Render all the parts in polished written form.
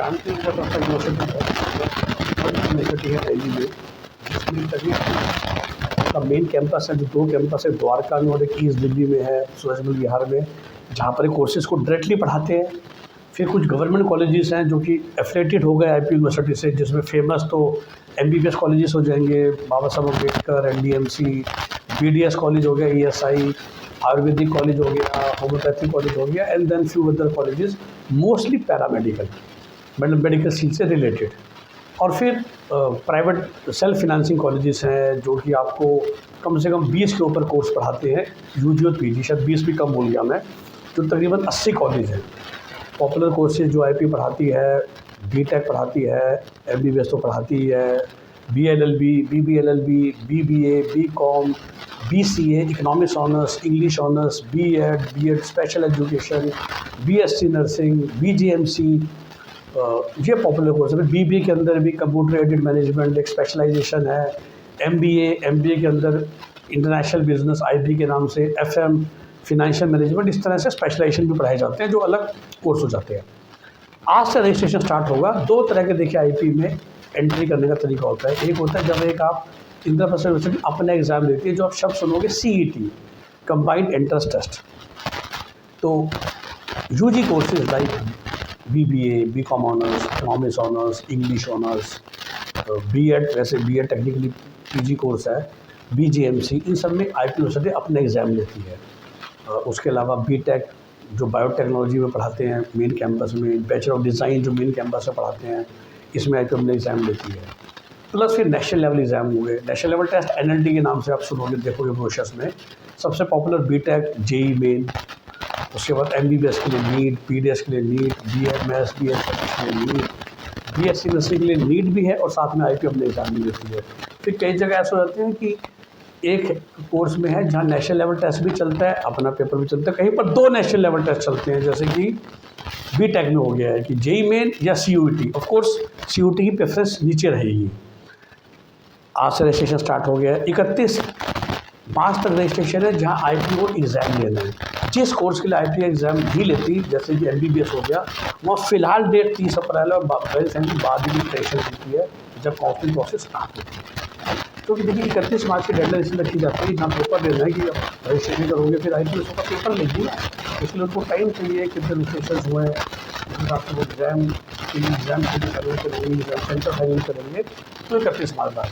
जानते हैं बहुत अच्छा यूनिवर्सिटी है दिल्ली में, जिसमें तभी का मेन कैंपस है, जो 2 कैंपस है, द्वारका में और एक ईस्ट दिल्ली में है, सूरजमल बिहार में, जहाँ पर कोर्सेज़ को डायरेक्टली पढ़ाते हैं। फिर कुछ गवर्नमेंट कॉलेजेस हैं जो कि एफिलेटेड हो गए आईपी यूनिवर्सिटी से, जिसमें फेमस तो एमबीबीएस कॉलेजेस हो जाएंगे, बाबा Saheb Ambedkar, NDMC, BDS college हो गया, ईएसआई, आयुर्वेदिक कॉलेज हो गया, होम्योपैथिक कॉलेज हो गया, and then few other colleges, mostly paramedical, मतलब मेडिकल फील्ड से रिलेटेड। और फिर प्राइवेट सेल्फ फिनेंसिंग कॉलेजेस हैं जो कि आपको कम से कम 20 के ऊपर कोर्स पढ़ाते हैं, यूजी और पीजी, शायद 20 भी कम बोल गया मैं, जो तकरीबन 80 कॉलेज हैं। पॉपुलर कोर्सेज जो आईपी पढ़ाती है, बीटेक पढ़ाती है, एमबीबीएस तो पढ़ाती ही है, BLLB, BBLLB, BBA, BCom, BCA, economics honours, English honours, BEd special education, BSc nursing, BGMC, ये पॉपुलर कोर्स है। बीबीए के अंदर भी कंप्यूटर एडेड मैनेजमेंट एक स्पेशलाइजेशन है, एमबीए के अंदर इंटरनेशनल बिजनेस आईबी के नाम से, एफएम फिनेंशियल मैनेजमेंट, इस तरह से स्पेशलाइजेशन भी पढ़ाए जाते हैं जो अलग कोर्स हो जाते हैं। आज से रजिस्ट्रेशन स्टार्ट होगा। 2 तरह के देखिए आईपी में एंट्री करने का तरीका होता है। एक होता है जब एक आप इंद्रप्रस्थ यूनिवर्सिटी अपना एग्ज़ाम देती है, जो आप शब्द सुनोगे सीईटी, कंबाइंड एंट्रेंस टेस्ट। तो UG courses like BBA, BCom honours, economics honours, English honours, BEd, वैसे बीएड टेक्निकली पीजी कोर्स है, बीजीएमसी, इन सब में आईपी यूनिवर्सिटी अपना एग्ज़ाम लेती है। उसके अलावा बीटेक जो बायोटेक्नोलॉजी में पढ़ाते हैं मेन कैंपस में, बैचलर ऑफ डिज़ाइन जो मेन कैंपस में पढ़ाते हैं, इसमें आईपी अपना एग्ज़ाम लेती है। प्लस फिर नेशनल लेवल एग्ज़ाम हुए, नेशनल लेवल टेस्ट एनएलटी के नाम से आप सुनोगे, देखोगे ब्रोशर्स में। सबसे पॉपुलर बीटेक, जेई मेन, उसके बाद एमबीबीएस के लिए नीट, पीडीएस के लिए नीट, बीएमएस, बीएससी के लिए नीट, बीएससी नर्सिंग के लिए नीट भी है, और साथ में आईपी अपने एग्ज़ाम भी लेती है। फिर कई जगह ऐसे होते हैं कि एक कोर्स में है जहाँ नेशनल लेवल टेस्ट भी चलता है, अपना पेपर भी चलता है, कहीं पर 2 नेशनल लेवल टेस्ट चलते हैं, जैसे कि बीटेक में हो गया है कि जेई मेन या सीयूईटी। ऑफ कोर्स सीयूईटी की प्रेफरेंस नीचे रहेगी। आज से रजिस्ट्रेशन स्टार्ट हो गया है। 31 मार्च तक रजिस्ट्रेशन है, जहाँ आईपी को एग्ज़ाम लेना है। जिस कोर्स के लिए आईपी एग्ज़ाम नहीं लेती, जैसे कि एमबीबीएस हो गया, वहाँ फ़िलहाल डेट 30 अप्रैल और बाद में रजिस्ट्रेशन होती है जब काउंसलिंग प्रोसेस स्टार्ट होती है। क्योंकि देखिए 31 मार्च की डेडलाइन इसलिए रखी जाती है, जहाँ पेपर देना है कि रजिस्ट्रेशन करोगे, फिर आईपी उसका पेपर लेगी, इसलिए उनको टाइम चाहिए, कितने रजिस्ट्रेशन हुए हैं, फिर आपको एग्ज़ाम के लिए एग्ज़ाम करेंगे, एग्ज़ाम सेंटर फाइनल करेंगे, तो 31 मार्च बाद।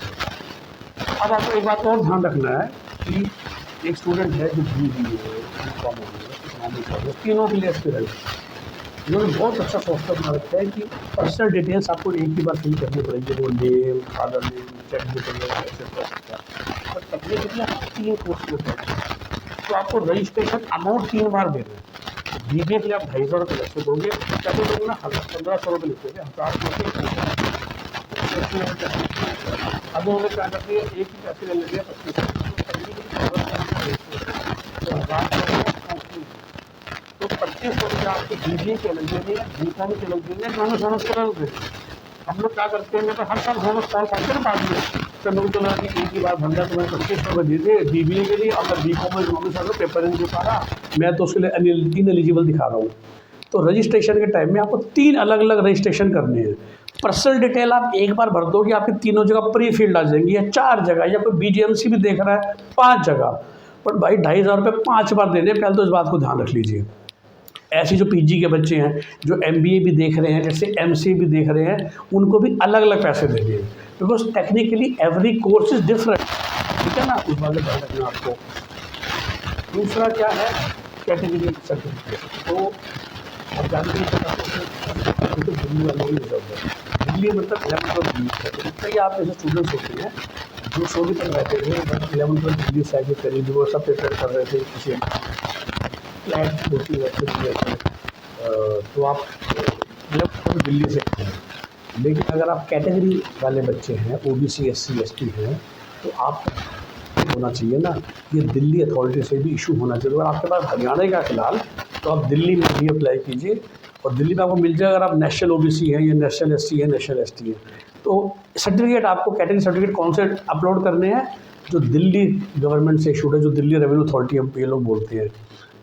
अब आपको एक बात और ध्यान रखना है कि एक स्टूडेंट है जो बीबीए है, बीकॉम हो गया, इकोनॉमिक्स हो गया, तीनों के लिए एस्पिरेंट है। इन्होंने बहुत अच्छा सॉफ्टवेयर बना रखा है कि पर्सनल डिटेल्स आपको एक ही बार फिल करनी पड़ेगी, वो name, father name, check detail, etcetera. और टेक्निकली आप 3 कोर्स होते हैं, तो आपको रजिस्ट्रेशन अमाउंट 3 बार देना है। बीबीए के लिए आप 250 रुपये लगते दोगे, कैसे दोगे ना, 1500 रुपये लिखते थे, 1000 रुपये। अब उन्होंने क्या कर दिया, एक ही पैसे ले लिया 25, तो 2500 रुपये आपके बीबीए के लग जाएंगे, बीकॉम के लग जाएंगे, दोनों होनर्स के लग जाएंगे। हम लोग क्या करते हैं, मैं तो हर साल होनर्स कॉल करते हैं बाद में, तो लोग तो लगा कि एक ही बार भंडा तो मैं 2500 रुपये दीजिए बीबीए के लिए, और मैं बीकॉम में इकोनॉमिक्स वाला पेपर नहीं दे पा रहा, मैं तो उसके लिए इनएलिजिबल दिखा रहा हूँ। तो रजिस्ट्रेशन के टाइम में आपको 3 अलग अलग रजिस्ट्रेशन करने हैं। पर्सनल डिटेल आप एक बार भर दोगे, आपकी तीनों जगह प्री फील्ड आ जाएंगी, या 4 जगह, या कोई बीजीएमसी भी देख रहा है 5 जगह, पर भाई 2500 रुपये 5 बार देने, पहले तो इस बात को ध्यान रख लीजिए। ऐसे जो पीजी के बच्चे हैं, जो एमबीए भी देख रहे हैं, जैसे एमसीए भी देख रहे हैं, उनको भी अलग अलग पैसे देंगे, because technically every course is different, ठीक है ना, उस बात का ध्यान रखना आपको। दूसरा क्या है, कैटेगरी सर्टिफिकेट। तो अब जानते हैं तो दिल्ली वालों की रिजर्व है, दिल्ली मतलब 11-12 कई आप ऐसे स्टूडेंट्स होते हैं जो 16 तक रहते थे, 11-12 दिल्ली से आगे करीब वो सब प्रिपेयर कर रहे थे, किसी फ्लैट होती है, तो आप मतलब दिल्ली से हैं। लेकिन अगर आप कैटेगरी वाले बच्चे हैं, ओबीसी, एससी, एसटी हैं, तो आप होना चाहिए ना, ये दिल्ली अथॉरिटी से भी इशू होना चाहिए। अगर आपके पास हरियाणा का फिलहाल, तो आप दिल्ली में भी अप्लाई कीजिए, और दिल्ली में आपको मिल जाएगा। अगर आप नेशनल ओबीसी हैं, या नेशनल एससी है, नेशनल एसटी है, तो सर्टिफिकेट आपको कैटेगरी सर्टिफिकेट कौन से अपलोड करने हैं, जो दिल्ली गवर्नमेंट से इशूड है, जो दिल्ली रेवेन्यू अथॉरिटी हम ये लोग बोलते हैं,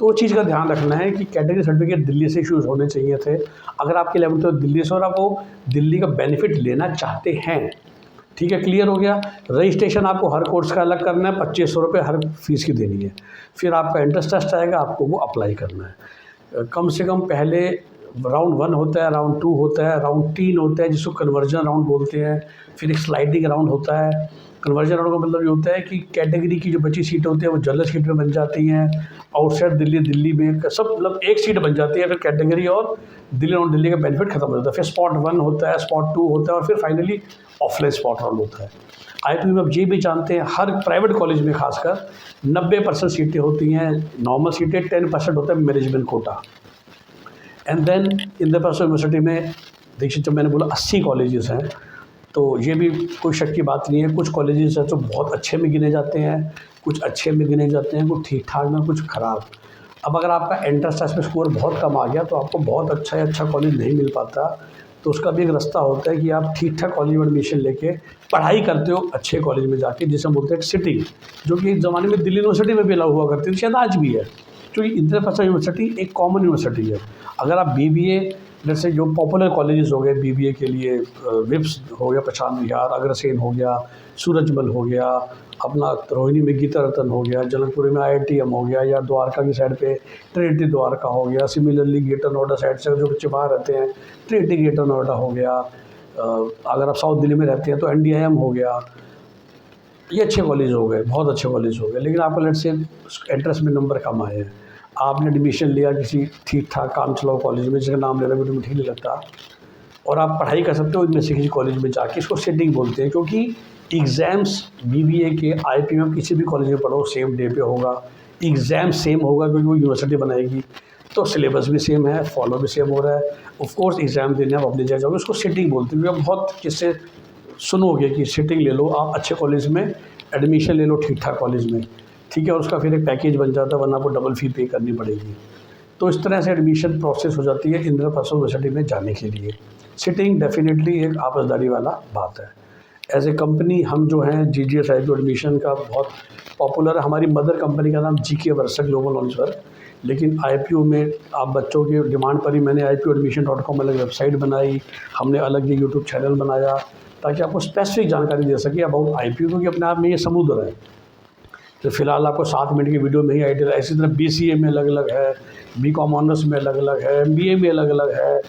तो वो चीज़ का ध्यान रखना है कि कैटेगरी सर्टिफिकेट दिल्ली से इशूज़ होने चाहिए थे। अगर आपके 11th दिल्ली से और आप वो दिल्ली का बेनिफिट लेना चाहते हैं, ठीक है, क्लियर हो गया। रजिस्ट्रेशन आपको हर कोर्स का अलग करना है, 2500 रुपये हर फीस की देनी है। फिर आपका एंट्रेंस टेस्ट आएगा, आपको वो अप्लाई करना है। कम से कम पहले राउंड 1 होता है, राउंड 2 होता है, राउंड 3 होता है जिसको कन्वर्जन राउंड बोलते हैं। फिर एक स्लाइडिंग राउंड होता है। कन्वर्जन राउंड का मतलब ये होता है कि कैटेगरी की जो बची सीटें होती हैं वो जनरल सीट में बन जाती हैं। आउटसाइड दिल्ली में सब मतलब एक सीट बन जाती है फिर कैटेगरी, और दिल्ली का बेनिफिट खत्म हो जाता है। फिर स्पॉट 1 होता है, स्पॉट 2 होता है, और फिर फाइनली ऑफलाइन स्पॉट राउंड होता है। IPO में आप ये भी जानते हैं हर प्राइवेट कॉलेज में खासकर 90% सीटें होती हैं नॉर्मल सीटें, 10% होता है management quota. And then Indraprastha university में देखिए, जब मैंने बोला 80 कॉलेजेस हैं, तो ये भी कोई शक की बात नहीं है। कुछ कॉलेजेस हैं जो बहुत अच्छे में गिने जाते हैं, कुछ अच्छे में गिने जाते हैं, कुछ ठीक ठाक में, कुछ ख़राब। अब अगर आपका एंट्रेंस टेस्ट में स्कोर बहुत कम आ गया तो आपको बहुत अच्छा कॉलेज नहीं मिल पाता। तो उसका भी एक रास्ता होता है कि आप ठीक ठाक कॉलेज में एडमिशन लेके पढ़ाई करते हो अच्छे कॉलेज में जाके, जिसे हम बोलते हैं सिटिंग, जो कि एक ज़माने में दिल्ली यूनिवर्सिटी में भी अलाउ हुआ करती थी, शायद आज भी है, क्योंकि इंद्रप्रस्थ यूनिवर्सिटी एक कॉमन यूनिवर्सिटी है। अगर आप BBA जैसे जो पॉपुलर कॉलेजेस हो गए BBA के लिए, विप्स हो गया, प्रशांत विहार, अग्रसेन हो गया, सूरजमल हो गया, अपना रोहिणी में गीता रतन हो गया, जनकपुरी में IITM हो गया, या द्वारका की साइड पे ट्रिनिटी द्वारका हो गया। सिमिलरली ग्रेटर नोएडा साइड से जो बच्चे बाहर रहते हैं, ट्रिनिटी ग्रेटर नोएडा हो गया। अगर आप साउथ दिल्ली में रहते हैं तो NDIM हो गया। ये अच्छे कॉलेज हो गए, बहुत अच्छे कॉलेज हो गए। लेकिन आपको लेट से एंट्रेंस में नंबर कम आए हैं, आपने एडमिशन लिया किसी ठीक ठाक काम चलाओ कॉलेज में जिसका नाम लेना मुझे ठीक नहीं लगता, और आप पढ़ाई कर सकते हो इनमें से किसी कॉलेज में जाके। इसको सिटिंग बोलते हैं, क्योंकि एग्ज़ाम्स BBA के IPO में किसी भी कॉलेज में पढ़ो सेम डे पे होगा, एग्ज़ाम सेम होगा, क्योंकि वो यूनिवर्सिटी बनाएगी, तो सिलेबस भी सेम है, फॉलो भी सेम हो रहा है। ऑफ कोर्स एग्ज़ाम देने आप अपनी जगह जाओगे, उसको सिटिंग बोलते हैं। आप बहुत किससे सुनोगे कि सिटिंग ले लो, आप अच्छे कॉलेज में एडमिशन ले लो, ठीक ठाक कॉलेज में, ठीक है, और उसका फिर एक पैकेज बन जाता है, वरना आपको डबल फ़ी पे करनी पड़ेगी। तो इस तरह से एडमिशन प्रोसेस हो जाती है इंद्रप्रस्थ यूनिवर्सिटी में जाने के लिए। सिटिंग डेफिनेटली एक आपसदारी वाला बात है। एज ए कंपनी हम जो हैं GGS IPO एडमिशन का बहुत पॉपुलर है। हमारी मदर कंपनी का नाम GK वर्सा ग्लोबल नॉलेज वर्क, लेकिन IPO में आप बच्चों की डिमांड पर ही मैंने IPOadmission.com अलग वेबसाइट बनाई, हमने अलग ये YouTube चैनल बनाया ताकि आपको स्पेसिफिक जानकारी दे सके अबाउट IPO, क्योंकि अपने आप में ये समुद्र है। तो फिलहाल आपको 7 मिनट की वीडियो में ही आइडिया। इसी तरह BCA में अलग अलग है, BCom ऑनर्स में अलग अलग है, MBA में अलग अलग है।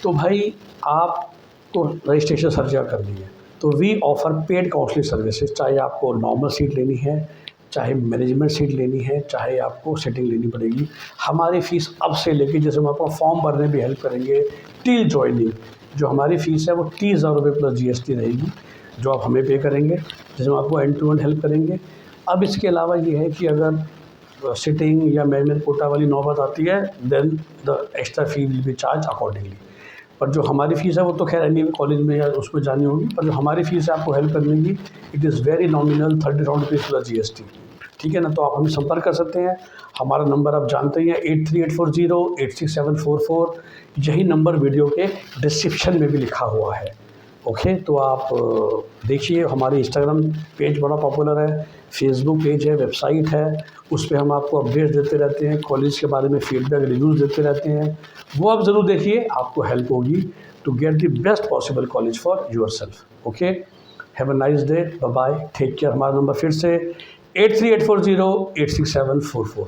तो भाई आपको रजिस्ट्रेशन हर जगह करनी है। तो we offer paid counselling services, चाहे आपको नॉर्मल सीट लेनी है, चाहे मैनेजमेंट सीट लेनी है, चाहे आपको सिटिंग लेनी पड़ेगी। हमारी फ़ीस अब से लेके, जैसे हम आपको फॉर्म भरने में भी हेल्प करेंगे, टिल जॉइनिंग जो हमारी फ़ीस है वो 30,000 रुपये प्लस GST रहेगी, जो आप हमें पे करेंगे, जैसे हम आपको एंड टू एंड हेल्प करेंगे। अब इसके अलावा ये है कि अगर सिटिंग या मैनेजमेंट कोटा वाली नौबत आती है, then the extra fee will be charged accordingly. पर जो हमारी फ़ीस है वो तो खैर एनी कॉलेज में या उसमें जानी होगी, पर जो हमारी फ़ीस है आपको हेल्प करने की, it is very nominal 30,000 rupees plus GST, ठीक है ना। तो आप हमें संपर्क कर सकते हैं। हमारा नंबर आप जानते ही हैं 8384086744, यही नंबर वीडियो के डिस्क्रिप्शन में भी लिखा हुआ है। ओके, तो आप देखिए, हमारे इंस्टाग्राम पेज बड़ा पॉपुलर है, फेसबुक पेज है, वेबसाइट है, उस पर हम आपको अपडेट्स देते रहते हैं, कॉलेज के बारे में फीडबैक रिव्यूज़ देते रहते हैं। वो आप ज़रूर देखिए, आपको हेल्प होगी to get the best possible college for yourself. Okay, have a nice day, bye bye, take care. हमारा नंबर फिर से 8384086744।